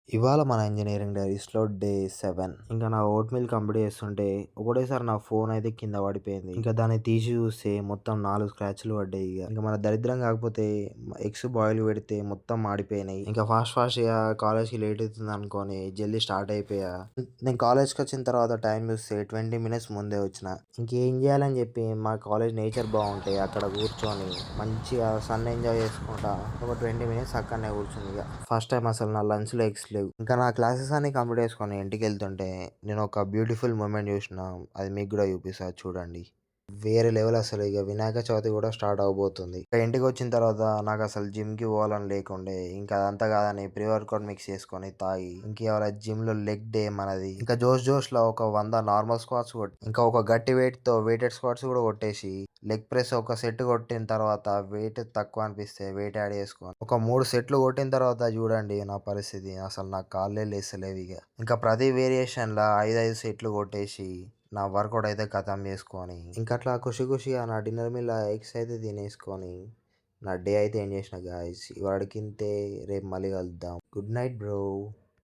ఇవాళ మన engineering డైరీస్‌లో day 7. ఇంకా నా ఓట్ మీల్ కంప్లీట్ చేస్తుంటే ఒకటేసారి నా ఫోన్ అయితే కింద పడిపోయింది. ఇంకా దాన్ని తీసి చూస్తే మొత్తం 4 స్క్రాచ్‌లు పడ్డాయి ఇగ. ఇంకా మన దరిద్రం కాకపోతే ఎగ్స్ బాయిల్ పెడితే మొత్తం మాడిపోయినాయి. ఇంకా ఫాస్ట్‌గా కాలేజ్‌కి లేట్ అవుతుంది అనుకోని జల్దీ స్టార్ట్ అయిపోయా. నేను కాలేజ్‌కి వచ్చిన తర్వాత టైం చూస్తే 20 మినిట్స్ ముందే వచ్చిన. ఇంకేం చేయాలని చెప్పి మా కాలేజ్ నేచర్ బాగుంటే అక్కడ కూర్చొని మంచిగా సన్ ఎంజాయ్ చేసుకుంటా ఒక 20 మినిట్స్ అక్కడనే కూర్చుంది ఇక. ఫస్ట్ టైం అసలు నా లంచ్‌లో ఎగ్స్ లేవు. ఇంకా నా క్లాసెస్ అన్ని కంప్లీట్ చేసుకొని ఇంటికెళ్తుంటే నేను ఒక బ్యూటిఫుల్ మూమెంట్ చూసిన. అది మీకు కూడా చూపిస్తా చూడండి. వేరే లెవెల్ అసలు. ఇక వినాయక చవితి కూడా స్టార్ట్ అవబోతుంది. ఇక ఇంటికి వచ్చిన తర్వాత నాకు అసలు జిమ్‌కి పోవాలని లేకుండే. ఇంకా అదంతా కాదని ప్రీ వర్కౌట్ మిక్స్ చేసుకొని తాగి ఇంక ఇవాళ జిమ్‌లో లెగ్ డే మనది. ఇంకా జోష్‌లో ఒక 100 నార్మల్ స్క్వాట్స్ ఇంకా ఒక గట్టి వెయిట్‌తో వెయిటెడ్ స్క్వాట్స్ కూడా కొట్టేసి లెగ్ ప్రెస్ ఒక సెట్ కొట్టిన తర్వాత వెయిట్ తక్కువ అనిపిస్తే వెయిట్ యాడ్ చేసుకొని ఒక 3 సెట్లు కొట్టిన తర్వాత చూడండి నా పరిస్థితి. అసలు నా కాళ్ళే లేస్తలేవు ఇక. ఇంకా ప్రతి వేరియేషన్‌ల 5 సెట్లు కొట్టేసి నా వర్కౌట్ అయితే ఖతం చేసుకొని ఇంకా అట్లా ఖుషిగా నా డిన్నర్ మీల్ ఎగ్స్ అయితే తినేసుకొని నా డే అయితే ఏం చేసిన గాయస్. ఇవాళకింతే, రేపు మళ్ళీ కలుద్దాం. Good night bro.